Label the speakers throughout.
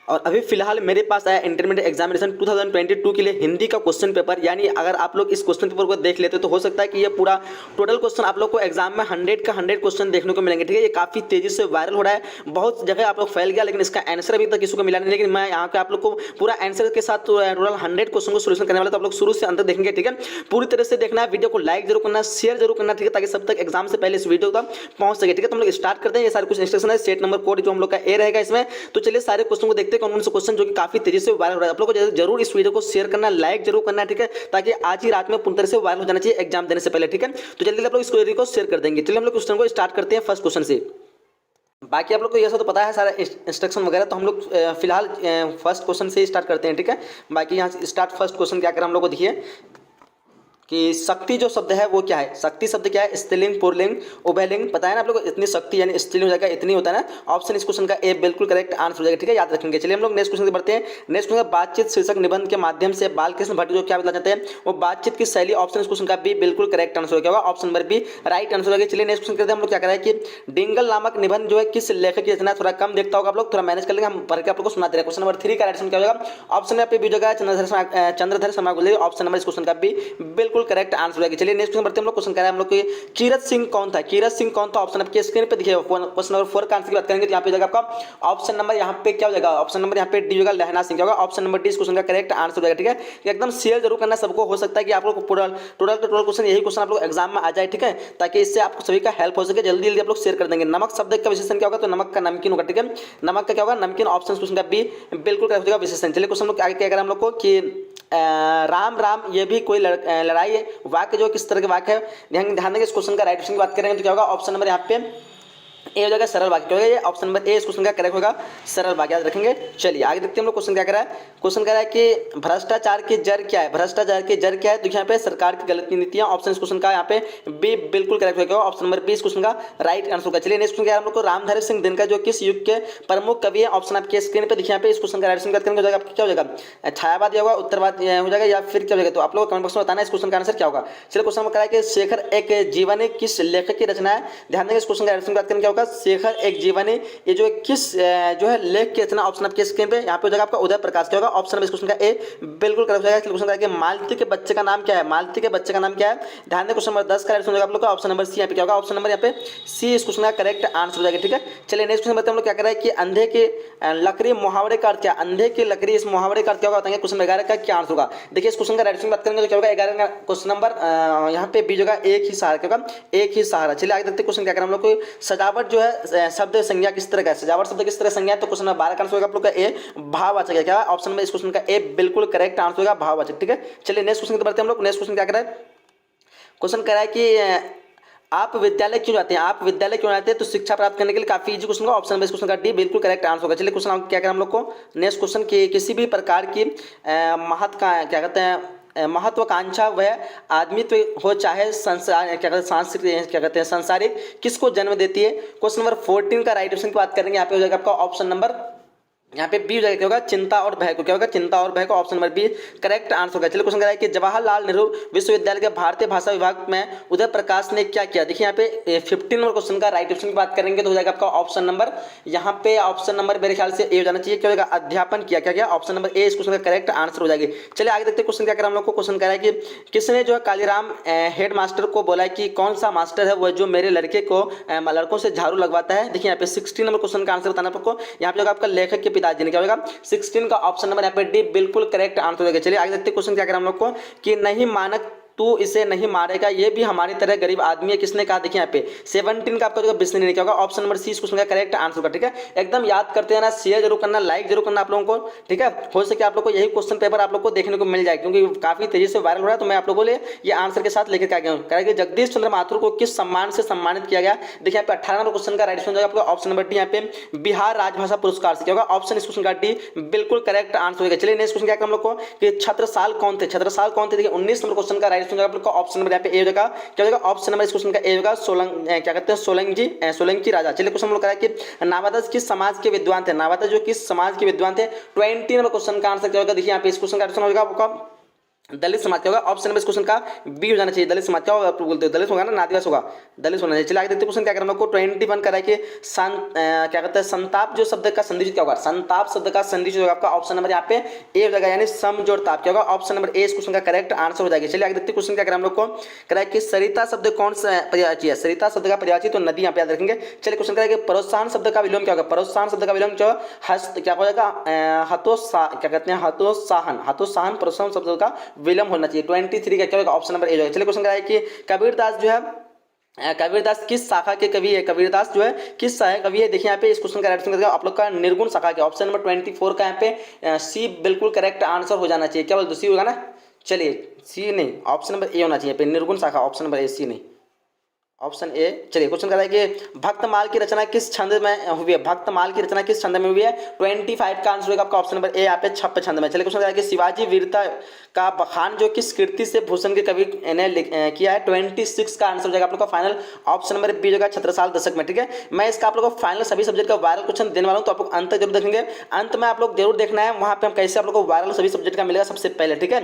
Speaker 1: और अभी फिलहाल मेरे पास आया इंटरमीडिएट एग्जामिनेशन 2022 के लिए हिंदी का क्वेश्चन पेपर। यानी अगर आप लोग इस क्वेश्चन पेपर को देख लेते तो हो सकता है कि ये पूरा टोटल क्वेश्चन आप लोग को एग्जाम में 100 का 100 क्वेश्चन देखने को मिलेंगे। ठीक है, ये काफ़ी तेजी से वायरल हो रहा है, बहुत जगह आप लोग फैल गया, लेकिन इसका आंसर अभी तक किसी को मिला नहीं। लेकिन मैं यहाँ पे आप लोग को पूरा आंसर के साथ टोटल 100 क्वेश्चन को सोल्यूशन करने वाला, तो आप लोग शुरू से अंत देखेंगे। ठीक है, पूरी तरह से देखना है, वीडियो को लाइक जरूर करना, शेयर जरूर करना। ठीक है, ताकि सब तक एग्जाम से पहले इस वीडियो तक पहुंच सके। ठीक है, तो हम लोग स्टार्ट करते हैं। ये सारे कुछ इंस्ट्रक्शन है, सेट नंबर कोड जो हम लोग का ए रहेगा इसमें। तो चलिए सारे क्वेश्चन को देखते हैं, कौन कौन से क्वेश्चन जो कि काफी तेजी से वायरल हो रहा है। आप लोग को जरूर इस वीडियो को शेयर करना, लाइक जरूर करना है। ठीक है, ताकि आज ही रात में पूरी तरह से वायरल हो जाना चाहिए एग्जाम देने से पहले। ठीक है, तो जल्दी आप लोग इस वीडियो को शेयर कर देंगे। चलिए हम लोग क्वेश्चन को स्टार्ट करते हैं फर्स्ट क्वेश्चन से। बाकी आप लोग को ये सब तो पता है सारा इंस्ट्रक्शन वगैरह, तो हम लोग फिलहाल फर्स्ट क्वेश्चन से स्टार्ट करते हैं। ठीक है, बाकी यहाँ से स्टार्ट फर्स्ट क्वेश्चन क्या करें हम लोग को देखिए कि शक्ति जो शब्द है वो क्या है। शक्ति शब्द क्या है, स्त्रीलिंग, पुल्लिंग, उभयलिंग, पता है ना आप लोग। इतनी शक्ति यानी स्त्रीलिंग हो जाएगा, इतनी होता है ना। ऑप्शन इस क्वेश्चन का ए बिल्कुल करेक्ट आंसर हो जाएगा। ठीक है, याद रखेंगे। चलिए हम लोग नेक्स्ट क्वेश्चन से बढ़ते हैं। नेक्स्ट क्वेश्चन, बातचीत शीर्षक निबंध के माध्यम से बालकृष्ण भट्ट जो क्या बताना चाहते हैं, वो बातचीत की शैली। ऑप्शन इस क्वेश्चन का बी बिल्कुल करेक्ट आंसर होगा, option number B right answer होगा। चलिए नेक्स्ट क्वेश्चन करते हैं हम लोग। क्या करा है कि डिंगल नामक निबंध जो है किस लेखक की रचना, थोड़ा कम देखता होगा आप लोग, थोड़ा मैनेज कर लेंगे, हम पढ़ के आप लोग को सुनाते हैं। क्वेश्चन नंबर 3 का राइट क्या होगा, ऑप्शन में पे बी जगह चंद्रधर शर्मा गुलेरी, ऑप्शन नंबर इस क्वेश्चन का बी बिल्कुल करेक्ट आंसर होगा। चलिए नेक्स्ट क्वेश्चन बढ़ते हैं हम लोग। क्वेश्चन कह रहा है हम लोग को कीरत सिंह कौन था। कीरत सिंह कौन था, ऑप्शन आपके स्क्रीन पे दिखेगा। क्वेश्चन नंबर 4 का आंसर की बात करेंगे तो यहाँ पे जाएगा आपका ऑप्शन नंबर, यहाँ पे क्या हो जाएगा, ऑप्शन नंबर यहाँ पे डी होगा, लहना सिंह क्या होगा, ऑप्शन नंबर डी इस क्वेश्चन का करेक्ट आंसर हो जाएगा। ठीक है, एकदम शेयर जरूर करना सबको, हो सकता है कि आप लोग पूरा टोटल क्वेश्चन यही क्वेश्चन आप लोग एग्जाम में आ जाए। ठीक है, ताकि इससे आपको सभी का हेल्प हो सके, जल्दी जल्दी आप लोग शेयर कर देंगे। नमक शब्द का विशेषण क्या होगा, तो नमक का नमकीन होगा। ठीक है, नमक का क्या होगा, नमकीन, ऑप्शन क्वेश्चन का बी बिल्कुल करेक्ट होगा विशेषण। चलिए क्वेश्चन लोग आगे क्या करें हम लोग को कि राम राम ये भी कोई लड़ाई है, वाक्य जो किस तरह के वाक्य है, ध्यान देंगे। इस क्वेश्चन का राइट ऑप्शन की बात करेंगे तो क्या होगा, ऑप्शन नंबर यहाँ पे ए हो जाएगा सरल वाक्य होगा। ये ऑप्शन नंबर ए इस क्वेश्चन का करेक्ट होगा, सरल वाक्य, याद रखेंगे। चलिए आगे देखते हैं हम लोग। क्वेश्चन क्या करा है, क्वेश्चन कह रहा है कि भ्रष्टाचार की जड़ क्या है। भ्रष्टाचार की जड़ क्या है, तो यहाँ पे सरकार की गलत नीतियां, ऑप्शन इस क्वेश्चन का यहाँ पे बी बिल्कुल करेक्ट होगा, ऑप्शन नंबर बी इस क्वेश्छन का राइट आंसर होगा। चलिए नेक्स्ट क्वेश्चन क्या है हम लोग को, रामधारी सिंह दिनकर जो किस युग के प्रमुख कवि है, ऑप्शन आपके स्क्रीन पे देखिए। यहाँ पे इस क्वेश्चन का राइट आंसर करेंगे हो जाएगा, क्या हो जाएगा, छायावाद होगा, उत्तरवाद हो जाएगा, या फिर क्या हो जाएगा, तो आप लोग कमेंट बॉक्स में बताना इस क्वेश्चन का आंसर क्या होगा। चलिए क्वेश्चन में करा है कि शेखर एक जीवनी किस लेखक की रचना है। ध्यान देंगे इस क्वेश्चन का राइट आंसर बात करेंगे क्या होगा, शेखर एक जीवनी, ये जो किस जो है लेख की रचना, ऑप्शन आपके स्क्रीन पे यहाँ पे हो जाएगा आपका उदय प्रकाश क्या होगा, ऑप्शन नंबर इस क्वेश्चन का ए बिल्कुल करेक्ट हो जाएगा। क्वेश्चन का कि मालती के बच्चे का नाम क्या है। मालती के बच्चे का नाम क्या है, ध्यान दें। क्वेश्चन नंबर 10 का राइट हो जाएगा आप लोग का, ऑप्शन नंबर सी यहाँ पे क्या होगा, ऑप्शन नंबर यहाँ पे सी इस क्वेश्चन का करेक्ट आंसर हो जाएगा। ठीक है, चलिए नेक्स्ट क्वेश्चन बताते हैं हम लोग क्या कर रहे हैं कि अंधे की लकड़ी मुहावरे का अर्थ क्या। अंधे की लकड़ी इस मुहावरे का अर्थ क्या होगा, बताएंगे। क्वेश्चन 11 का क्या आंसर होगा, देखिए इस क्वेश्चन का राइट बात करेंगे तो क्या होगा, 11 का क्वेश्चन नंबर यहाँ पे बी जगह एक ही सहारा क्या होगा, एक ही सहारा। चलिए आगे देखते हैं क्वेश्चन क्या करें हम लोग को, सजावट जो है शब्द संज्ञा किस तरह का है। सजावट शब्द किस तरह संज्ञा है, तो क्वेश्चन नंबर 12 का आंसर होगा आप लोग का ए भाववाचक है क्या, ऑप्शन में इस क्वेश्चन का ए बिल्कुल करेक्ट आंसर होगा, भाववाचक। ठीक है, चलिए नेक्स्ट क्वेश्चन की बढ़ते हैं हम लोग। नेक्स्ट क्वेश्चन क्या कर रहा है, क्वेश्चन कह रहा है कि आप विद्यालय क्यों जाते हैं। आप विद्यालय क्यों जाते हैं, तो शिक्षा प्राप्त करने के लिए। काफी इजी क्वेश्चन का, ऑप्शन नंबर इस क्वेश्चन का डी बिल्कुल करेक्ट आंसर होगा। चलिए क्वेश्चन क्या करें हम लोग को, नेक्स्ट क्वेश्चन की किसी भी प्रकार की महत्व का क्या कहते हैं महत्वाकांक्षा वह आदमित्व हो चाहे संसार क्या कहते हैं सांस्कृतिक क्या कहते हैं सांसारिक, किसको जन्म देती है। क्वेश्चन नंबर 14 का राइट ऑप्शन की बात करेंगे, यहाँ पे हो जाएगा आपका ऑप्शन नंबर यहाँ पे बी हो जाएगा क्या होगा, चिंता और भय को, क्या होगा, चिंता और भय को, option number B correct answer होगा। चलिए क्वेश्चन कह रहा है कि जवाहरलाल नेहरू विश्वविद्यालय के भारतीय भाषा विभाग में उदय प्रकाश ने क्या किया। देखिए यहाँ पे 15 नंबर क्वेश्चन का राइट ऑप्शन की बात करेंगे तो हो जाएगा आपका ऑप्शन नंबर, यहाँ पे ऑप्शन नंबर मेरे ख्याल से ए हो जाना चाहिए, क्या होगा, अध्यापन किया। क्या ऑप्शन नंबर ए इस क्वेश्चन का करेक्ट आंसर हो जाएगी। चलिए आगे देखते हैं क्वेश्चन क्या करें हम लोग को। क्वेश्चन कह रहा है कि किसने जो है कालीराम हेड मास्टर को बोला कि कौन सा मास्टर है वह जो मेरे लड़कों से झाड़ू लगवाता है। देखिए यहाँ पे 16 नंबर क्वेश्चन का आंसर बताना आपको, यहाँ पे आपका लेखक के पिताजी ने, क्या होगा 16 का ऑप्शन नंबर यहाँ पे डी बिल्कुल करेक्ट आंसर हो जाएगा। चलिए आगे देखते हैं क्वेश्चन क्या करें हम लोग को कि नहीं मानक तू इसे नहीं मारेगा, ये भी हमारी तरह गरीब आदमी है, किसने कहा। देखिए यहाँ पे 17 का आपका जो बिस्मिल ने क्या होगा, ऑप्शन नंबर सी इस क्वेश्चन का करेक्ट आंसर होगा। ठीक है, एकदम याद करते हैं ना, शेयर जरूर करना, लाइक जरूर करना आप लोगों को। ठीक है, हो सके आप लोग को यही क्वेश्चन पेपर आप लोग को देखने को मिल जाए, क्योंकि काफी तेजी से वायरल हो रहा है, तो मैं आप लोगों को ये आंसर के साथ लेकर आ गया हूँ। कहेंगे जगदीश चंद्र माथुर को किस सम्मान से सम्मानित किया गया। देखिए यहाँ पे 18 नंबर क्वेश्चन का राइट आंसर आपका ऑप्शन नंबर डी, यहाँ पे बिहार राजभाषा पुरस्कार से, क्या होगा, ऑप्शन इस क्वेश्चन का डी बिल्कुल करेक्ट आंसर होगा। चलिए नेक्स्ट क्वेश्चन क्या हम लोग को कि छत्रसाल कौन थे। छत्रसाल कौन थे, देखिए 19 नंबर क्वेश्चन का राइट आंसर आप लोग का ऑप्शन यहाँ पे ए होगा, क्या होगा, ऑप्शन नंबर इस क्वेश्चन का ए होगा क्या कहते हैं सोलंकी राजा। चलिए क्वेश्चन हम लोग करा कि नावादा किस समाज के विद्वान थे। नावादा जो किस समाज के विद्वान थे, 20 नंबर क्वेश्चन का आंसर क्या होगा। देखिए यहाँ पे इस क्वेश्चन का आंसर होगा आपका दलित समाज क्या होगा, ऑप्शन नंबर इस क्वेश्चन का बी हो जाना चाहिए। दलित समाज क्या होगा, आप लोग बोलते हो दलित होगा ना, नादिवास होगा, दलित होना चाहिए। चलिए आगे देखते हैं क्वेश्चन क्या कर रहा है हम लोग को 21 करा है कि क्या कहते हैं संताप जो शब्द का संधि क्या होगा, संताप शब्द का संधि जो होगा आपका ऑप्शन नंबर यहाँ पे ए हो जाएगा, यानी सम जोड़ ताप क्या होगा, ऑप्शन नंबर ए इस क्वेश्चन का करेक्ट आंसर हो जाएगा। चलिए आगे देखते हैं क्वेश्चन क्या करें हम लोग को, करा है कि सरिता शब्द कौन सा पर्यायवाची है, सरिता शब्द का पर्यायवाची तो नदी यहाँ पे याद रखेंगे। चलिए क्वेश्चन करें कि प्रोत्साहन शब्द का विलोम क्या होगा, प्रोत्साहन शब्द का विलोम जो हस्त क्या हो जाएगा, क्या कहते हैं हतोत्साहन, हतोत्साहन प्रोत्साहन शब्द का विलोम होना चाहिए। 23 का क्या होगा, ऑप्शन नंबर ए होगा। चलिए क्वेश्चन क्या है कि कबीरदास जो है कबीरदास किस शाखा के कवि है, कबीरदास जो है किस शाखा कवि है, देखिए यहाँ पे इस क्वेश्चन का राइट आंसर आप लोग का निर्गुण शाखा के, ऑप्शन नंबर 24 का यहाँ पे सी बिल्कुल करेक्ट आंसर हो जाना चाहिए। क्या बोलते सी होगा ना, चलिए सी नहीं, ऑप्शन नंबर ए होना चाहिए पे, निर्गुण शाखा, ऑप्शन नंबर ए, सी नहीं, ऑप्शन ए। चलिए क्वेश्चन कर रहा है कि भक्तमाल की रचना किस छंद में हुई है, भक्तमाल की रचना किस छंद में हुई है, 25 का आंसर होगा आपका ऑप्शन नंबर ए यहाँ पे छप्पन छंद में। चलिए क्वेश्चन कर रहा है कि शिवाजी वीरता का बखान जो किस कृति से भूषण के कवि ने किया है, 26 का आंसर हो जाएगा आप लोग का फाइनल, ऑप्शन नंबर बी होगा छत्रसाल दशक में। ठीक है, मैं इसका आप लोग को फाइनल सभी सब्जेक्ट का वायरल क्वेश्चन देने वाला हूँ, तो आप लोग अंत जरूर देखेंगे, अंत में आप लोग जरूर देखना है वहाँ पे हम कैसे आप लोग को वायरल सभी सब्जेक्ट का मिलेगा सबसे पहले। ठीक है,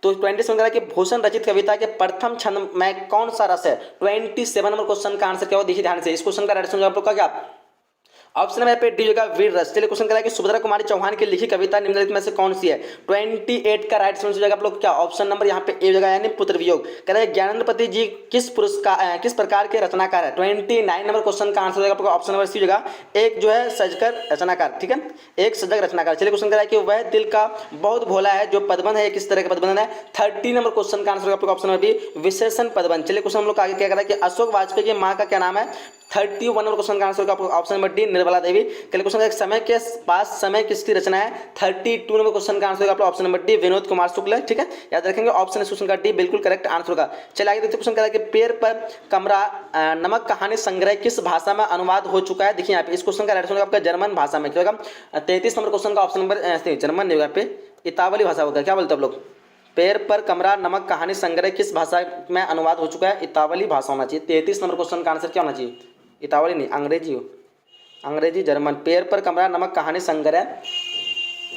Speaker 1: तो 27 का भूषण रचित कविता के प्रथम छंद में कौन सा रस है, 27 नंबर क्वेश्चन का आंसर क्या हो, देखिए ध्यान से, इस क्वेश्चन का राइट आंसर आप लोग का क्या, ऑप्शन नंबर पे डी होगा वीर रस। चलिए क्वेश्चन करा है कि सुभद्रा कुमारी चौहान की लिखी कविता निम्नलिखित में से कौन सी है, 28 का राइट आंसर हो जाएगा आप लोग क्या, ऑप्शन नंबर यहाँ पे ए हो जाएगा, यानी पुत्र वियोग। कह रहे हैं ज्ञानेंद्रपति जी किस पुरस्कार किस प्रकार के रचनाकार है, 29 नंबर क्वेश्चन का आंसर हो जाएगा आप लोग ऑप्शन नंबर सी हो जाएगा, एक जो है सजकर रचनाकार। ठीक है, एक सजग रचनाकार। चलिए क्वेश्चन करा है कि वह दिल का बहुत भोला है जो पदबंध है, किस तरह का पदबंध है, 30 नंबर क्वेश्चन का आंसर होगा आप लोग ऑप्शन नंबर बी, विशेषण पदबंध। चलिए क्वेश्चन हम लोग आगे क्या करा है कि अशोक वाजपेयी की माँ का क्या नाम है, 31 नंबर क्वेश्चन का आंसर होगा option number D, Nirmala Devi. Question समय के पास समय किसकी रचना है, 32 नंबर क्वेश्चन का आंसर होगा option number D, Vinod Kumar Shukla. ठीक है, याद रखेंगे ऑप्शन क्वेश्चन का डी बिल्कुल करेक्ट आंसर होगा। चलिए आगे देखते क्वेश्चन कह रहा है कि पेड़ पर कमरा नमक कहानी संग्रह किस भाषा में अनुवाद हो चुका है, देखिए यहाँ पे इस क्वेश्चन का राइट आंसर आपका जर्मन भाषा में क्या होगा, 33 नंबर क्वेश्चन का ऑप्शन नंबर जर्मन नहीं होगा पे, इतावली भाषा होगा। क्या बोलते हैं आप लोग, पेड़ पर कमरा नमक कहानी संग्रह किस भाषा में अनुवाद हो चुका है, इतावली भाषा होना चाहिए। 33 नंबर क्वेश्चन का आंसर क्या होना चाहिए, इतावली नहीं, अंग्रेजी हो, अंग्रेजी जर्मन। पेड़ पर कमरा नमक कहानी संग्रह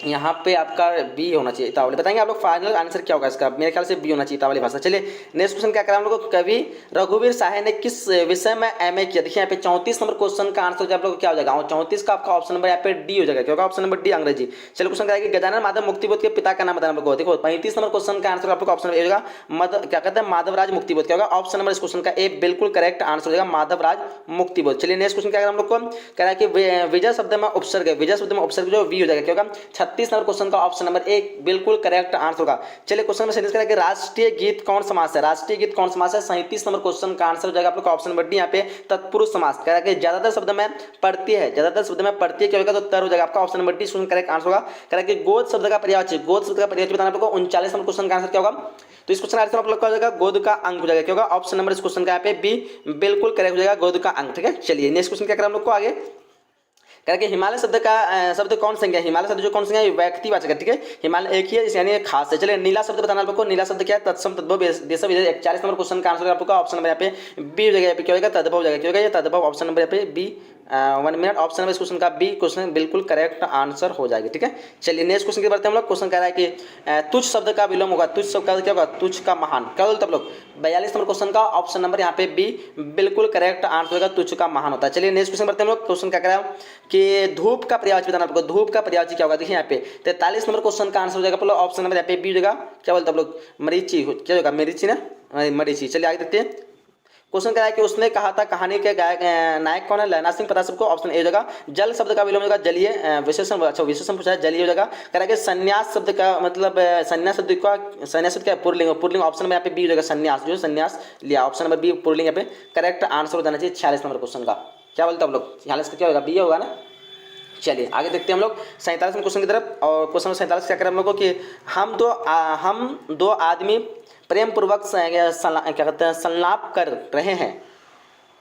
Speaker 1: यहाँ पे आपका बी होना चाहिए, इतावली। बताएंगे आप लोग फाइनल आंसर क्या होगा इसका, मेरे ख्याल से बी होना चाहिए, इतावली भाषा। चलिए नेक्स्ट क्वेश्चन क्या करा हम लोग को, कवि रघुवीर साहे ने किस विषय में एमए किया, देखिए यहाँ पे 34 नंबर क्वेश्चन का आंसर आप लोग क्या हो जाएगा, और 34 का आपका ऑप्शन नंबर यहाँ पे डी हो जाएगा, क्योंकि ऑप्शन नंबर डी अंग्रेजी। चलिए क्वेश्चन क्या है कि गजानन माधव मुक्तिबोध के पिता का नाम बताना आपको, देखो 35 नंबर क्वेश्चन का आंसर आप लोग ऑप्शन नंबर होगा क्या कहते हैं माधवराज मुक्तिबोध, क्या होगा ऑप्शन नंबर इस क्वेश्चन का ए बिल्कुल करेक्ट आंसर हो जाएगा, माधवराज मुक्तिबोध। चलिए नेक्स्ट क्वेश्चन क्या हम लोग को कह रहा है कि विजय शब्द में उपसर्ग, विजय शब्द में उपसर्ग जो वी हो जाएगा, क्या होगा 36 नंबर क्वेश्चन का ऑप्शन नंबर एक बिल्कुल करेक्ट आंसर होगा। चलिए क्वेश्चन में सेंटेंस करें कि राष्ट्रीय गीत कौन समास है, राष्ट्रीय गीत कौन समास है, 37 नंबर क्वेश्चन का आंसर हो जाएगा आप लोग का ऑप्शन नंबर डी, यहाँ पे तत्पुरुष समास। कह रहा है कि ज्यादातर शब्द में पढ़ती है, ज्यादातर शब्द में पढ़ती है क्या होगा, तो तर हो जाएगा आपका option number D, correct answer होगा। कह रहा है कि गोद शब्द का पर्यायवाची, गोद शब्द का पर्यायवाची बताना आपको 39 नंबर क्वेश्चन का आंसर क्या होगा, तो इस क्वेश्चन आंसर आप लोग का हो जाएगा गोद का अंग हो जाएगा, क्या होगा ऑप्शन नंबर इस क्वेश्चन का यहाँ पे बी बिल्कुल करेक्ट हो जाएगा, गोद का अंग। ठीक है, चलिए नेक्स्ट क्वेश्चन क्या करें हम लोग को आगे, करके हिमालय शब्द का शब्द कौन संज्ञा है, हिमालय शब्द जो कौन संज्ञा है व्यक्तिवाचक है। ठीक है, हिमालय एक ही है यानी खास है। चलिए नीला शब्द बताना आपको, नीला शब्द क्या है, तत्सम तद्भव देशम। 41 नंबर क्वेश्चन का आंसर आपका ऑप्शन नंबर यहाँ पे बी हो जाएगा, क्या होगा तद्भव हो जाएगा, क्या होगा ये तद्भव, ऑप्शन नंबर यहाँ पे बी 1 मिनट, ऑप्शन नंबर इस क्वेश्चन का बी क्वेश्चन बिल्कुल करेक्ट आंसर हो जाएगी। ठीक है, चलिए नेक्स्ट क्वेश्चन की बढ़ते हैं हम लोग। क्वेश्चन कह रहा है कि तुच्छ शब्द का विलोम होगा, तुच्छ शब्द का क्या होगा, तुच्छ का महान, क्या बोलते हैं आप लोग, 42 नंबर क्वेश्चन का ऑप्शन नंबर यहाँ पे बी बिल्कुल करेक्ट आंसर होगा, तुच्छ का महान होता है। चलिए नेक्स्ट क्वेश्चन बढ़ते हैं हम लोग। क्वेश्चन क्या कह रहा है कि धूप का पर्यायवाची बताना आपको, धूप का पर्यायवाची क्या होगा, देखिए यहाँ पे 43 नंबर क्वेश्चन का आंसर हो जाएगा ऑप्शन नंबर यहाँ पे बी हो जाएगा, क्या बोलते हैं आप लोग, मरीची, क्या होगा मरीची ना, मरीची। चलिए आगे देखते हैं। क्वेश्चन क्या है कि उसने कहा था कहानी के गायक नायक कौन है, लहना सिंह पता सबको, ऑप्शन ए हो जाएगा। जल शब्द का विलोम होगा जलीय, विशेषण, अच्छा विशेषण पूछा है जलीय हो जाएगा। कह रहा है कि संन्यास शब्द का मतलब संन्यास शब्द का, संन्यास शब्द क्या है पुरलिंग, पुरलिंग ऑप्शन में यहाँ पे बी हो जाएगा, संन्यास जो संन्यास लिया, ऑप्शन नंबर बी पुरलिंग यहाँ पे करेक्ट आंसर हो जाना चाहिए 46 नंबर क्वेश्चन का। क्या बोलते हैं आप लोग, 46 का क्या होगा, बी होगा ना। चलिए आगे देखते हैं हम लोग 47 क्वेश्चन की तरफ, और क्वेश्चन 47 क्या करें हम लोग को कि हम दो आदमी प्रेम पूर्वक क्या कहते हैं संलाप कर रहे हैं,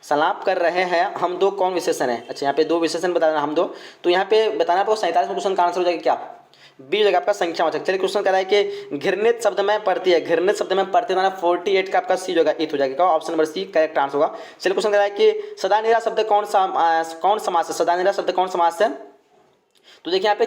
Speaker 1: संलाप कर रहे हैं, हम दो कौन विशेषण है, अच्छा यहाँ पे दो विशेषण बताना हम दो, तो यहाँ पे बताना आपको 47 क्वेश्चन का आंसर हो जाएगा क्या, बी हो जाएगा आपका संख्यावाचक। चलिए क्वेश्चन कह रहा है कि घृणित शब्द में पढ़ती है, घृणित शब्द में पढ़ती है 48 का आपका सी हो जाएगा, ईथ हो जाएगा, option number C correct answer होगा। चलिए क्वेश्चन कह रहा है कि सदानीरा शब्द कौन समास है, सदानीरा शब्द कौन समास है, तो देखिए यहाँ पे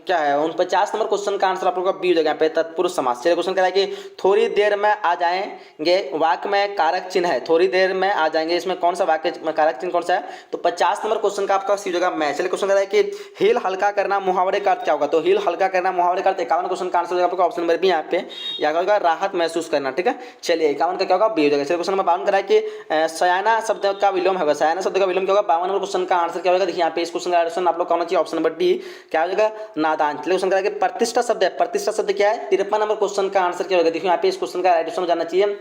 Speaker 1: क्या है 49 नंबर क्वेश्चन का आंसर आप लोगों का बी हो जाएगा यहाँ पे तत्पुरुष समास। चलिए क्वेश्चन कह रहा है कि थोड़ी देर में आ जाएंगे, वाक्य में कारक चिन्ह है, थोड़ी देर में आ जाएंगे, इसमें कौन सा वाक्य में कारक चिन्ह कौन सा है? तो 50 नंबर क्वेश्चन का आपका सी हो जाएगा मैं। चलिए क्वेश्चन कह रहा है कि हिल हल्का करना मुहावरे का अर्थ क्या होगा? तो हिल हल्का करना मुहावरे का अर्थ 51 क्वेश्चन का आंसर हो जाएगा आपका ऑप्शन नंबर बी यहाँ पे, या होगा राहत महसूस करना। ठीक है, चलिए 51 का क्या होगा? बी हो जाएगा। चलिए क्वेश्चन नंबर 52 कह रहा है कि सयाना शब्द का विलोम होगा, सयाना शब्द का विलोम क्या होगा? 52 नंबर क्वेश्चन का आंसर क्या होगा? देखिए यहाँ पे इस क्वेश्चन का आंसर आप लोग का होना चाहिए ऑप्शन नंबर डी, क्या हो जाएगा? नादान। चलिए क्वेश्चन कह रहा है कि प्रतिष्ठा शब्द है, प्रतिष्ठा शब्द क्या है? 53 नंबर क्वेश्चन का आंसर क्या होगा? देखिए यहाँ पे इस क्वेश्चन का राइट आंसर जाना चाहिए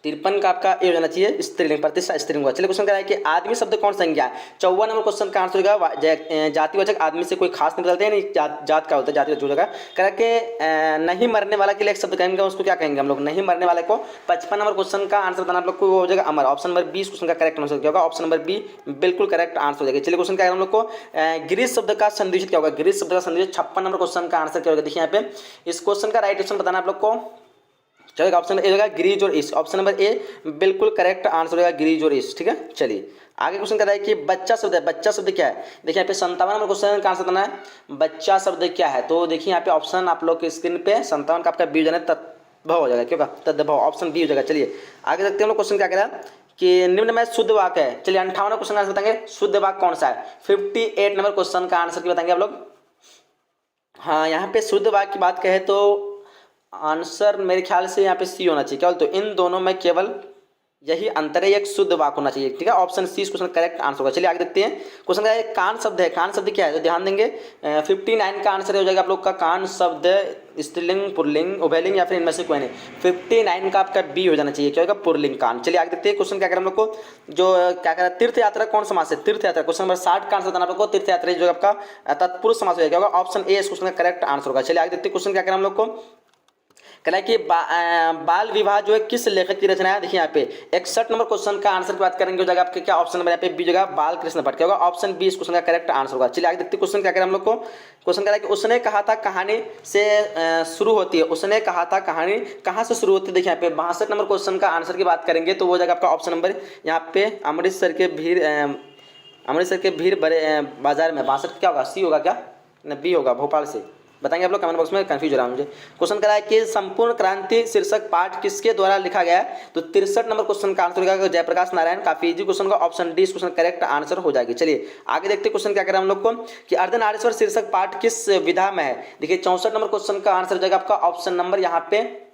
Speaker 1: 53 का आपका ए हो जाना चाहिए स्त्रीलिंग, प्रतिष्ठा स्त्रीलिंग हुआ। चलिए क्वेश्चन कह रहा है कि आदमी शब्द कौन संज्ञा है? 54 नंबर क्वेश्चन का आंसर होगा जातिवाचक, आदमी से कोई खास नहीं बदलते हैं, नहीं जात का होता है, जातिवाचक हो जाएगा। कह रहा है कि नहीं मरने वाला के लिए एक शब्द कहेंगे, उसको क्या कहेंगे हम लोग? नहीं मरने वाले को 55 नंबर क्वेश्चन का आंसर बताना आप लोग को, वो हो जाएगा अमर। ऑप्शन नंबर 20 क्वेश्चन का करेक्ट आंसर क्या होगा? ऑप्शन नंबर बी बिल्कुल करेक्ट आंसर हो जाएगा। चलिए क्वेश्चन क्या है हम लोग को गिरीश शब्द का संदिग्ध क्या होगा? गिरीश शब्द का संदिग्ध 56 नंबर क्वेश्चन का आंसर क्या होगा? देखिए यहाँ पे इस क्वेश्चन का राइट आंसर बताना आप लोग को, चलिए ऑप्शन ए होगा गिरीज और ईश। ऑप्शन नंबर ए बिल्कुल करेक्ट आंसर होगा गिरीज और ईश। ठीक है, चलिए आगे क्वेश्चन कहता है कि बच्चा शब्द है, बच्चा शब्द क्या है? देखिए यहाँ पे 57 नंबर क्वेश्चन का आंसर देना है, बच्चा शब्द क्या है? तो देखिए यहाँ पे ऑप्शन आप लोग के स्क्रीन पे 57 का आपका बी हो जाना तद्भव हो जाएगा, क्यों का तद्भव, ऑप्शन बी हो जाएगा। चलिए आगे देखते हैं हम लोग क्वेश्चन क्या कह रहा है कि निम्न में शुद्ध वाक्य है। चलिए 58 क्वेश्चन का आंसर बताएंगे, शुद्ध वाक्य कौन सा है? 58 नंबर क्वेश्चन का आंसर क्या बताएंगे आप लोग? हाँ, यहाँ पे शुद्ध वाक्य की बात कहें तो आंसर मेरे ख्याल से यहाँ पे सी होना चाहिए। केवल तो इन दोनों में केवल यही अंतर है, एक शुद्ध वाक्य होना चाहिए। ठीक है, ऑप्शन सी इस क्वेश्चन करेक्ट आंसर होगा। चलिए आगे देखते हैं क्वेश्चन का है कान शब्द है, कान शब्द क्या है? तो ध्यान देंगे 59 का आंसर हो जाएगा आप लोग का कान शब्द स्त्रीलिंग, पुल्लिंग, उभयलिंग या फिर इनमें से कोई नहीं। 59 का आपका बी हो जाना चाहिए, क्या होगा? पुल्लिंग कान। चलिए आगे देखते हैं क्वेश्चन क्या करें हम लोग को, जो क्या कह रहा है तीर्थ यात्रा कौन समास है? तीर्थ यात्रा क्वेश्चन नंबर 60 का आंसर बताना आप लोग को, तीर्थ यात्रा जो आपका तत्पुरुष समास हो जाएगा, ऑप्शन ए इस क्वेश्चन का करेक्ट आंसर होगा। चलिए आगे देखते हैं क्वेश्चन क्या करें हम लोग को, कह रहा है कि बाल विवाह जो है किस लेखक की रचना है? देखिए यहाँ पे 61 नंबर क्वेश्चन का आंसर की बात करेंगे, हो जाएगा आपके क्या ऑप्शन नंबर यहाँ पे बी जगह बाल कृष्ण भट्ट, क्या होगा? ऑप्शन बी इस क्वेश्चन का करेक्ट आंसर होगा। चलिए आगे देखते हैं क्वेश्चन क्या करें हम लोग को, क्वेश्चन कह रहा है कि उसने कहा था कहानी से शुरू होती है, उसने कहा था कहानी कहाँ से शुरू होती है? देखिए यहाँ पे 62 नंबर क्वेश्चन का आंसर की बात करेंगे तो वो हो जाएगा आपका ऑप्शन नंबर यहाँ पे अमृतसर के भीड़ बड़े बाजार में। 62 क्या होगा? सी होगा क्या? ना बी होगा, भोपाल से। बताएंगे आप लोग कमेंट बॉक्स में, कंफ्यूज हो रहा है मुझे। क्वेश्चन करा है कि संपूर्ण क्रांति शीर्षक पाठ किसके द्वारा लिखा गया है? तो 63 नंबर क्वेश्चन का आंसर होगा जयप्रकाश नारायण। काफी इजी क्वेश्चन का ऑप्शन डी इस क्वेश्चन करेक्ट आंसर हो जाएगी। चलिए आगे देखते क्वेश्चन क्या करें हम लोग को कि अर्धनारीश्वर शीर्षक पाठ किस विधा में है? देखिए 64 नंबर क्वेश्चन का आंसर हो जाएगा आपका ऑप्शन नंबर यहाँ पे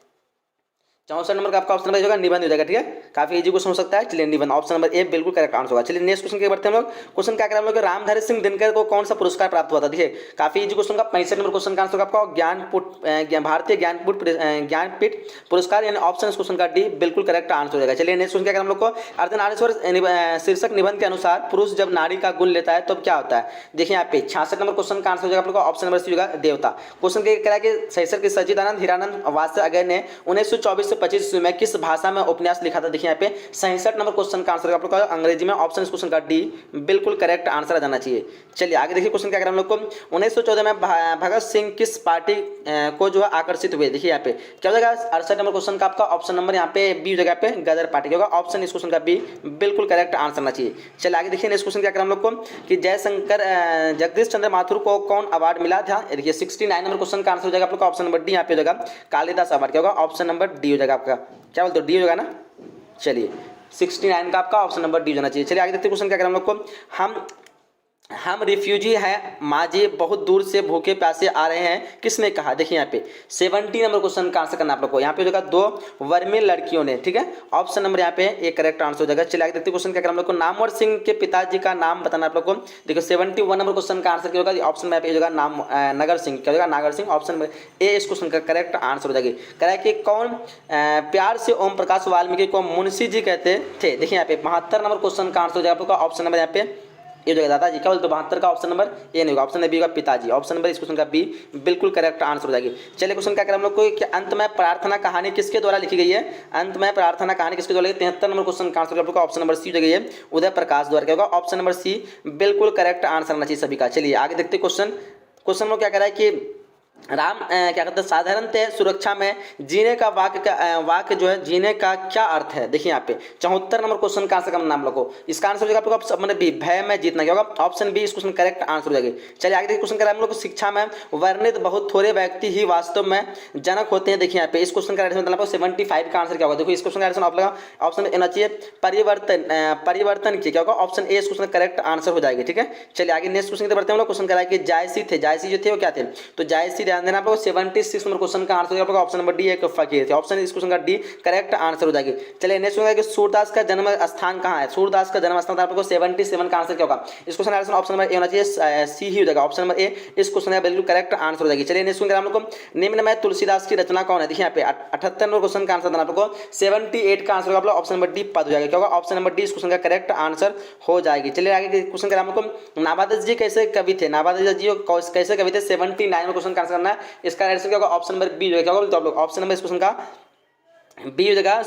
Speaker 1: 64 नंबर का आपका ऑप्शन नंबर होगा निबंध हो जाएगा। ठीक है, काफी इजी क्वेश्चन हो सकता है। चलिए निबंध ऑप्शन नंबर ए बिल्कुल करेक्ट आंसर होगा। चलिए नेक्स्ट क्वेश्चन के बढ़ते हैं हम लोग। क्वेश्चन क्या करें हम लोग, रामधारी सिंह दिनकर को कौन सा पुरस्कार प्राप्त हुआ था? देखिए काफी इजी क्वेश्चन का 65 नंबर क्वेश्चन का आंसर होगा आपका भारतीय ज्ञानपीठ पुरस्कार, यानी ऑप्शन इस क्वेश्चन का डी बिल्कुल करेक्ट आंसर हो जाएगा। चलिए नेक्स्ट क्वेश्चन क्या करें हम लोग को, अर्धनारीश्वर शीर्षक निबंध के अनुसार पुरुष जब नारी का गुण लेता है तब क्या होता है? देखिए यहाँ पे 66 नंबर क्वेश्चन का आंसर हो जाएगा आप लोग का ऑप्शन नंबर सी होगा देवता। क्वेश्चन क्या कह रहा है कि शैसर के सच्चिदानंद हीरानंद वात्स्य अगय ने 1924 से 25 ईस्वी में किस भाषा में उपन्यास लिखा था? देखिए यहाँ पे 67 नंबर क्वेश्चन का आंसर आप लोग का अंग्रेजी में, ऑप्शन इस क्वेश्चन का डी बिल्कुल करेक्ट आंसर आ जाना चाहिए। चलिए आगे देखिए क्वेश्चन क्या करें हम लोग को, 1914 में भगत सिंह किस पार्टी को जो है आकर्षित हुए? देखिए यहाँ पे क्या हो जाएगा 68 नंबर क्वेश्चन का आपका ऑप्शन नंबर यहाँ पे बी जगह पे गदर पार्टी, होगा ऑप्शन इस क्वेश्चन का बी बिल्कुल करेक्ट आंसर आना चाहिए। चलिए आगे देखिए नेक्स्ट क्वेश्चन क्या करें हम लोग को कि जयशंकर जगदीश चंद्र माथुर को कौन अवार्ड मिला था? देखिए 69 नंबर क्वेश्चन का आंसर हो जाएगा आप लोग का ऑप्शन नंबर डी यहाँ पे हो जाएगा कालिदास अवार्ड, क्या होगा? ऑप्शन नंबर डी हो जाएगा आपका, क्या बोलते हो डी हो जाएगा ना। चलिए 69 का आपका ऑप्शन नंबर डी जाना चाहिए। चलिए आगे देखते हैं क्वेश्चन क्या करें हम लोग को, हम रिफ्यूजी हैं माजी, बहुत दूर से भूखे प्यासे आ रहे हैं, किसने कहा? देखिए यहाँ पे 70 नंबर क्वेश्चन का आंसर करना आप लोग को, यहाँ पे हो जाएगा 2 वर्मिल लड़कियों ने। ठीक है, ऑप्शन नंबर यहाँ पे एक करेक्ट आंसर हो जाएगा। चलिए आगे देखते हैं क्वेश्चन क्या करें हम लोग को, नामवर सिंह के पिताजी का नाम बताना आप लोग को। देखो 71 नंबर क्वेश्चन का आंसर क्या होगा? ऑप्शन में यहाँ पे होगा नाम नगर सिंह, क्या होगा? नागर सिंह, ऑप्शन नंबर ए इस क्वेश्चन का करेक्ट आंसर हो जाएगी। कह रहा है कि कौन प्यार से ओम प्रकाश वाल्मीकि को मुंशी जी कहते थे? देखिए यहाँ पे 72 नंबर क्वेश्चन का आंसर हो जाएगा आप लोग का, ऑप्शन नंबर यहाँ पे ये जो है दादाजी, क्या बोलते 72 का ऑप्शन नंबर ए नहीं होगा, ऑप्शन बी होगा पिताजी, ऑप्शन नंबर इस क्वेश्चन का बी बिल्कुल करेक्ट आंसर हो जाएगी। चलिए क्वेश्चन क्या करें हम लोग को कि अंत में प्रार्थना कहानी किसके द्वारा लिखी गई है? अंत में प्रार्थना कहानी किसके द्वारा? 73 नंबर क्वेश्चन का आंसर आप लोग का ऑप्शन नंबर सी हो जाएगी उदय प्रकाश द्वारा, क्या होगा? ऑप्शन नंबर सी बिल्कुल करेक्ट आंसर आना चाहिए सभी का। चलिए आगे देखते क्वेश्चन में क्या कह रहा है कि राम क्या कहते हैं साधारणतः सुरक्षा में जीने का वाक्य जो है जीने का क्या अर्थ है। देखिए यहाँ पे 74 नंबर क्वेश्चन का आंसर का नाम लोगो, इसका आंसर हो जाएगा आप लोग मैंने बी भय में जीतना, क्या होगा ऑप्शन बी इस क्वेश्चन करेक्ट आंसर हो जाएगी। चलिए आगे देखिए क्वेश्चन का हम लोग शिक्षा में वर्णित बहुत थोड़े व्यक्ति ही वास्तव में जनक होते हैं। देखिए यहाँ पे इस क्वेश्चन का मतलब 75 का आंसर क्या होगा। देखो इस क्वेश्चन का आंसर आप लोग ऑप्शन में चाहिए परिवर्तन की क्या होगा ऑप्शन ए इस क्वेश्चन करेक्ट आंसर हो जाएगी। ठीक है चलिए आगे नेक्स्ट क्वेश्चन की बढ़ते हैं हम लोग। क्वेश्चन कराया कि जायसी थे, जायसी जो थे वो क्या थे, तो जायसी ध्यान देना आप लोग 76 नंबर क्वेश्चन का आंसर होगा ऑप्शन नंबर डी एक फकीर थे। ऑप्शन इस क्वेश्चन का डी करेक्ट आंसर हो जाएगी। चलिए नेक्स्ट होगा कि सूरदास का जन्म स्थान कहाँ है। सूरदास का जन्म स्थान आपको 77 का आंसर क्या होगा। इस क्वेश्चन का आंसर ऑप्शन नंबर ए होना चाहिए, सी ही हो जाएगा। ऑप्शन नंबर ए इस क्वेश्चन का बिल्कुल करेक्ट आंसर हो जाएगी। चलिए नेक्स्ट क्वेश्चन हम लोग को निम्न में तुलसीदास की रचना कौन है। देखिए यहाँ पे 78 नंबर क्वेश्चन का आंसर देना आपको 78 का आंसर होगा ऑप्शन नंबर डी पद हो जाएगा। क्या होगा ऑप्शन नंबर डी इस क्वेश्चन का करेक्ट आंसर हो जाएगी। चलिए आगे क्वेश्चन का हमको नाबादस जी कैसे कवि थे, नाबादस जी कैसे कवि थे 79 में क्वेश्चन का आंसर करना है। इसका आंसर क्या होगा ऑप्शन नंबर बी हो जाएगा। क्या होगा तो आप लोग ऑप्शन नंबर इस क्वेश्चन का बी हो जाएगा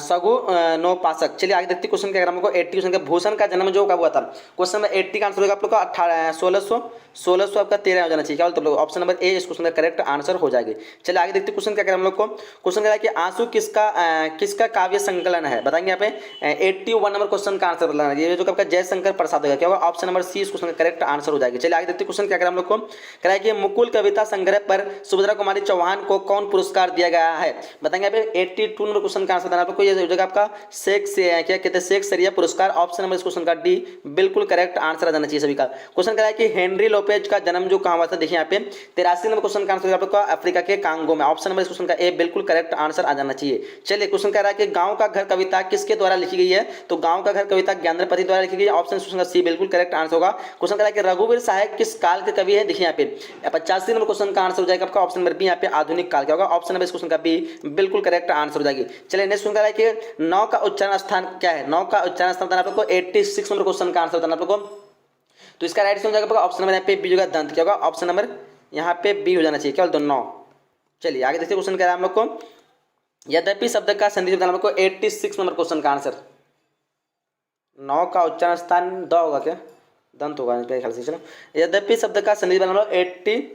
Speaker 1: सगु नौपासक। चलिए आगे देखते क्वेश्चन क्या हमको 80 क्वेश्चन का भूषण का जन्म जो कब हुआ था। क्वेश्चन नंबर 80 का आंसर होगा आप लोग का 1600 आपका 13 हो जाना चाहिए। क्या बोलते हैं ऑप्शन नंबर ए इस क्वेश्चन का करेक्ट आंसर हो जाएगी। चलिए आगे देखते क्वेश्चन क्या करें हम लोग को। क्वेश्चन क्या है कि आंसू किसका काव्य संकलन है, बताएंगे यहाँ पे 81 नंबर क्वेश्चन का आंसर बताना ये जो आपका जयशंकर प्रसाद होगा। क्या होगा ऑप्शन नंबर सी इस क्वेश्चन का करेक्ट आंसर हो जाएगी। चलिए आगे देखते क्वेश्चन क्या करें हम लोग को कराया कि मुकुल कविता संग्रह पर सुभद्रा कुमारी चौहान को कौन पुरस्कार दिया गया है, बताएंगे यहाँ पे 82 नंबर क्वेश्चन का आंसर देना आपको। ये हो जाएगा आपका शेख से क्या कहते हैं शेख सरिया पुरस्कार। ऑप्शन नंबर इस क्वेश्चन का डी बिल्कुल करेक्ट आंसर आ जाना चाहिए सभी का। क्वेश्चन कराया कि हेनरी लोपेज का जन्म जो कहाँ हुआ था। देखिए यहाँ पे 83 नंबर क्वेश्चन का आंसर आपको अफ्रीका के कांगो में। ऑप्शन नंबर इस क्वेश्चन का ए बिल्कुल करेक्ट आंसर आ जाना चाहिए। चलिए क्वेश्चन कह रहा है कि गांव का घर कविता किसके द्वारा लिखी गई है, तो गांव का घर कविता ज्ञानपति द्वारा लिखी गई है। ऑप्शन क्वेश्चन का सी बिल्कुल करेक्ट आंसर होगा। क्वेश्चन कह रहा है कि रघुवीर सहाय किस काल के कवि है। देखिए यहाँ पे 85 नंबर क्वेश्चन का आंसर हो जाएगा आपका ऑप्शन नंबर बी यहाँ पे आधुनिक काल। क्या होगा ऑप्शन नंबर इस क्वेश्चन का बी बिल्कुल करेक्ट आंसर हो जाएगी। चलिए नेक्स्ट क्वेश्चन कह रहा है कि नौ का उच्चारण स्थान क्या है। नौ का उच्चारण स्थान बताना आपको 86 नंबर क्वेश्चन का आंसर बताना आपको, तो इसका राइट हो जाएगा ऑप्शन नंबर यहाँ पे बी होगा दंत। क्या होगा ऑप्शन नंबर यहाँ पे बी हो जाना चाहिए। क्या बोलते हैं 9। चलिए आगे देखते क्वेश्चन कह रहा है हम लोग को यद्यपि शब्द का संधि बताना आपको 86 नंबर क्वेश्चन का आंसर। 9 का उच्चारण स्थान द होगा क्या, दंत होगा मेरे ख्याल से। चलो यद्यपि शब्द का संधि बनाना 87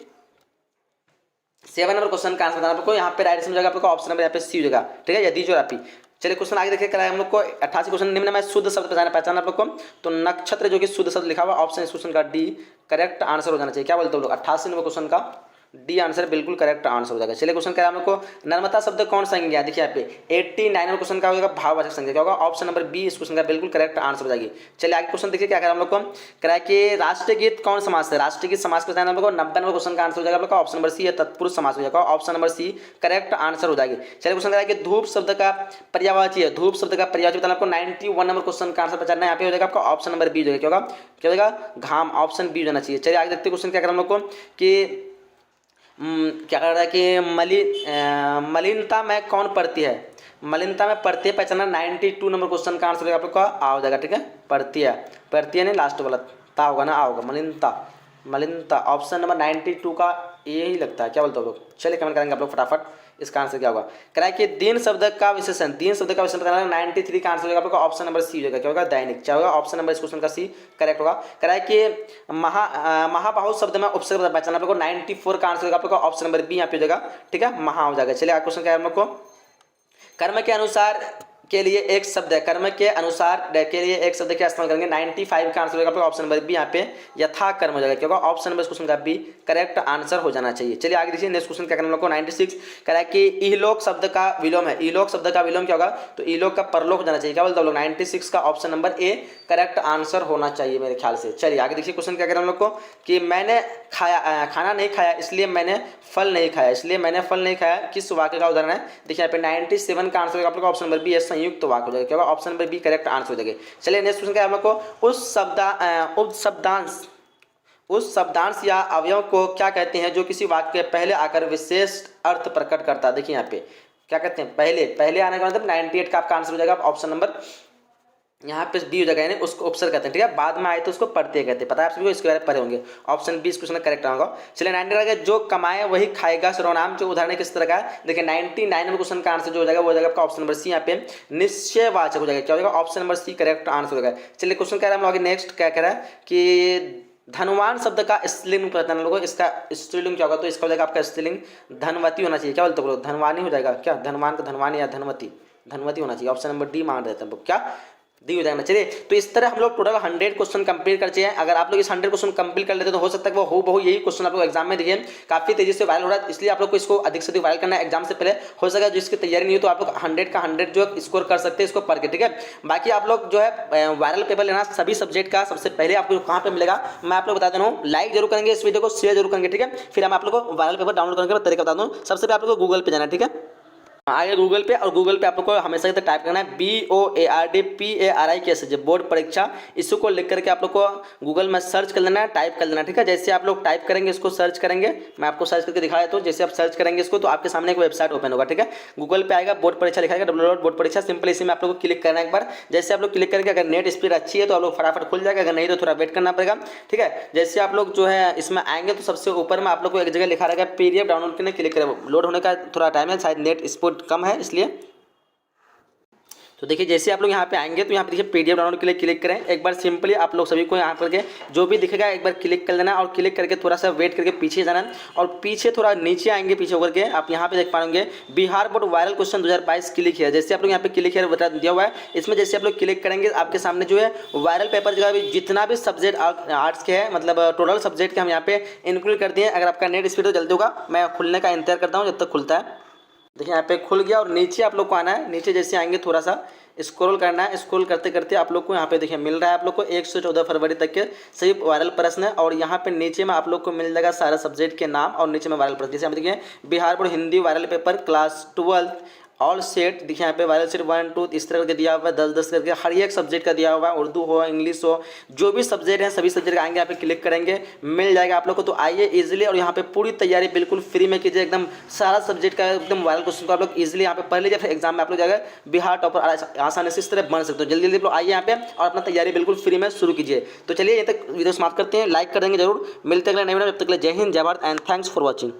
Speaker 1: नंबर क्वेश्चन का आंसर बताना आपको। यहाँ पे राइट हो जाएगा आपको ऑप्शन नंबर यहाँ पे सी हो जाएगा। ठीक है यदि जो रापी। चलिए क्वेश्चन आगे देखिए कराया हम लोग को 88 क्वेश्चन निम्न में शुद्ध शब्द पहचान आप लोग को, तो नक्षत्र जो कि शुद्ध शब्द लिखा हुआ ऑप्शन इस क्वेश्चन का डी करेक्ट आंसर हो जाना चाहिए। क्या बोलते हो लोग 88 नंबर क्वेश्चन का डी आंसर बिल्कुल करेक्ट आंसर हो जाएगा। चलिए क्वेश्चन क्या है हम लोग को नर्मदा शब्द कौन संज्ञा। देखिए यहाँ पे 89 नंबर क्वेश्चन का हो जाएगा भाववाचक संज्ञा। क्या होगा ऑप्शन नंबर बी इस क्वेश्चन का बिल्कुल करेक्ट आंसर हो जाएगी। चलिए आगे क्वेश्चन देखिए क्या करें हम लोग को कराया कि राष्ट्रीय गीत कौन समाज से, राष्ट्रीय गीत समाज को हम लोग को 90 नंबर क्वेश्चन का आंसर हो जाएगा आप लोग का ऑप्शन नंबर सी है तत्पुरुष समाज हो जाएगा। Option number C correct answer हो जाएगी। चलिए क्वेश्चन कराया कि धूप शब्द का पर्यायवाची है, धूप शब्द का पर्यायवाची बताना आपको 91 नंबर क्वेश्चन का आंसर पहचानना यहाँ पे हो जाएगा आपका ऑप्शन नंबर बी हो जाएगा। क्या होगा क्या हो जाएगा घाम, ऑप्शन बी जाना चाहिए। चलिए आगे देखते क्वेश्चन क्या करें हम लोग को कि क्या कर रहा है कि मलिनता में कौन पड़ती है, मलिनता में पड़ती है पहचाना 92 नंबर क्वेश्चन का आंसर आप लोग का आ हो जाएगा। ठीक है पड़ती है नहीं लास्ट वाला ता होगा ना, आ होगा मलिनता ऑप्शन नंबर 92 का ये ही लगता है। क्या बोलते हो लोग, चलिए कमेंट करेंगे आप लोग फटाफट इसका आंसर क्या होगा। कराए कि दिन शब्द का विशेषण, दिन शब्द का विशेषण बताना 93 का आंसर होगा आपका ऑप्शन नंबर सी हो जाएगा। क्या होगा दैनिक, क्या होगा ऑप्शन नंबर इस क्वेश्चन का सी करेक्ट होगा। कराए कि महाबाहु शब्द में उपसर्ग पहचाना आपको 94 का आंसर होगा आपका ऑप्शन नंबर बी यहाँ पे हो जाएगा। ठीक है महा हो जाएगा। चलिए क्वेश्चन क्या है हम लोग को कर्म के अनुसार के लिए एक शब्द है, कर्म के अनुसार के लिए एक शब्द क्या इस्तेमाल करेंगे 95 का आंसर होगा आपका ऑप्शन नंबर बी यहाँ पे यथा कर्म हो जाएगा। क्या होगा ऑप्शन नंबर इस क्वेश्चन का बी करेक्ट आंसर हो जाना चाहिए। चलिए आगे देखिए नेक्स्ट क्वेश्चन क्या करना हम लोग को 96 कह रहा है कि इहलोक शब्द का विलोम है, इहलोक शब्द का विलोम क्या होगा तो इहलोक का परलोक हो जाना चाहिए। क्या बोलते हैं लोग 96 का option number A correct answer होना चाहिए मेरे ख्याल से। चलिए आगे देखिए क्वेश्चन क्या करें हम लोग को कि मैंने खाना नहीं खाया इसलिए मैंने फल नहीं खाया, इसलिए मैंने फल नहीं खाया किस वाक्य का उदाहरण है। देखिए यहाँ पे 97 का आंसर होगा आप लोग का ऑप्शन नंबर बी है संयुक्त वाक्य हो जाएगा। क्या होगा option number B correct answer हो जाएगा। चलिए नेक्स्ट क्वेश्चन क्या है हम लोग को उस शब्दांश या अवयव को क्या कहते हैं जो किसी वाक्य के पहले आकर विशेष अर्थ प्रकट करता है। देखिए यहाँ पे क्या कहते हैं पहले आने का मतलब 98 का आपका आंसर हो जाएगा ऑप्शन नंबर यहाँ पे बी हो जाएगा, यानी उसको उपसर्ग कहते हैं। ठीक है बाद में आए तो उसको पढ़ते कहते हैं, पता है आप सभी को इसके बारे में पढ़े होंगे। ऑप्शन बी इस क्वेश्चन करेक्ट होगा। चलिए 99 जो कमाए वही खाएगा सर्वनाम जो उदाहरण किस तरह का है। देखिए 99 नंबर क्वेश्चन का आंसर जो हो जाएगा वो हो जाएगा आपका ऑप्शन नंबर सी यहाँ पे निश्चयवाचक हो जाएगा। क्या हो जाएगा option number C correct answer हो जाएगा। चलिए क्वेश्चन कह रहा है हम लोग नेक्स्ट क्या कह रहा है कि धनवान शब्द का स्त्रीलिंग पता है लोगों, इसका स्त्रीलिंग क्या होगा, तो इसका हो जाएगा आपका स्त्रीलिंग धनवती होना चाहिए। क्या बोलते हो लोग, धनवानी हो जाएगा क्या, धनवान का धनवानी या धनवती, धनवती होना चाहिए। ऑप्शन नंबर डी मांग रहे थे हम लोग, क्या दी हो जाएगा। चलिए तो इस तरह हम लोग टोटल 100 क्वेश्चन कंप्लीट कर चाहिए। अगर आप लोग इस 100 क्वेश्चन कंप्लीट कर लेते हैं तो हो सकता है कि वो बहु यही क्वेश्चन आप लोग एग्जाम में देखिए काफी तेजी से वायरल हो रहा है, इसलिए आप लोग को इसको अधिक से अधिक वायरल करना है एग्जाम से पहले। हो सकेगा जिसकी तैयारी नहीं हो तो आप लोग 100 का 100 जो स्कोर कर सकते हैं इसको पढ़ के, ठीक है। बाकी आप लोग जो है वायरल पेपर लेना सभी सब्जेक्ट का, सबसे पहले आपको कहाँ पे मिलेगा मैं आप लोग बता देना हूँ। लाइक जरूर करेंगे इस वीडियो को, शेयर जरूर करेंगे, ठीक है। फिर हम आप लोग को वायरल पेपर डाउनलोड करने का तरीका बता दूँ। सबसे पहले आप लोग को गूगल पे जाना है, ठीक है। आगे गूगल पे, और गूगल पे आप लोग को हमेशा की टाइप करना है BOARDPARIKS बोर्ड परीक्षा, इसको लिख करके आप लोग को गूगल में सर्च कर लेना है, टाइप कर लेना, ठीक है। जैसे आप लोग टाइप करेंगे इसको, सर्च करेंगे, मैं आपको सर्च करके दिखाया तो जैसे आप सर्च करेंगे इसको तो आपके सामने एक वेबसाइट ओपन होगा, ठीक है। गूगल पे आएगा, बोर्ड परीक्षा लिखाएगा www बोर्ड परीक्षा, सिंपल इसी में आप लोग को क्लिक करना है एक बार। जैसे आप लोग क्लिक करेंगे, अगर नेट स्पीड अच्छी है तो आप लोग फटाफट खुल जाएगा, अगर नहीं तो थोड़ा वेट करना पड़ेगा, ठीक है। जैसे आप लोग जो है इसमें आएंगे तो सबसे ऊपर में आप लोग को एक जगह लिखा रहेगा PDF डाउनलोड करने, क्लिक करें। लोड होने का थोड़ा टाइम है, शायद नेट स्पीड कम है इसलिए। तो देखिए जैसे आप लोग यहाँ पे आएंगे तो यहाँ पे देखिए PDF डाउनलोड के लिए क्लिक करें एक बार। सिंपली आप लोग सभी को यहाँ करके जो भी दिखेगा एक बार क्लिक कर लेना, और क्लिक करके थोड़ा सा वेट करके पीछे जाना, और पीछे थोड़ा नीचे आएंगे, पीछे होकर के आप यहाँ पे देख पाएंगे Bihar board viral question 2022 click है। जैसे आप लोग यहाँ पे क्लिक है बता दिया हुआ है, इसमें जैसे आप लोग क्लिक करेंगे आपके सामने जो है वायरल पेपर जो है जितना भी सब्जेक्ट आर्ट्स के है, मतलब टोटल सब्जेक्ट के हम यहाँ पे इंक्लूड कर दिए। अगर आपका नेट स्पीड तो जल्दी होगा, मैं खुलने का इंतजार करता हूँ जब तक खुलता है। देखिए यहाँ पे खुल गया, और नीचे आप लोग को आना है। नीचे जैसे आएंगे थोड़ा सा स्क्रॉल करना है, स्क्रॉल करते करते आप लोग को यहाँ पे देखिए मिल रहा है आप लोग को 1 से 14 फरवरी तक के सही वायरल प्रश्न है। और यहाँ पे नीचे में आप लोग को मिल जाएगा सारा सब्जेक्ट के नाम, और नीचे में वायरल प्रश्न। जैसे हम देखिए Bihar board Hindi viral paper class 12 all set, देखिए यहाँ पे वायरल सेट 1 2 इस तरह का दिया हुआ है, 10 करके हर एक सब्जेक्ट का दिया हुआ है, उर्दू हो इंग्लिश हो जो भी सब्जेक्ट है सभी सब्जेक्ट आएंगे, यहाँ पे क्लिक करेंगे मिल जाएगा आप लोग को। तो आइए इजीली, और यहाँ पे पूरी तैयारी बिल्कुल फ्री में कीजिए, एकदम सारा सब्जेक्ट का एकदम वायरल क्वेश्चन को आप लोग इजीली यहाँ पे पढ़ लीजिए, फिर एग्जाम में आप लोग जाकर बिहार टॉपर आसानी से इस तरह बन सकते हो। जल्दी जल्दी आइए यहाँ पे और अपना तैयारी बिल्कुल फ्री में शुरू कीजिए। तो चलिए ये तक वीडियो समाप्त करते हैं, लाइक कर देंगे जरूर, मिलते हैं अगले नए वीडियो में, जब तक के लिए जय हिंद जय Bharat and thanks for watching.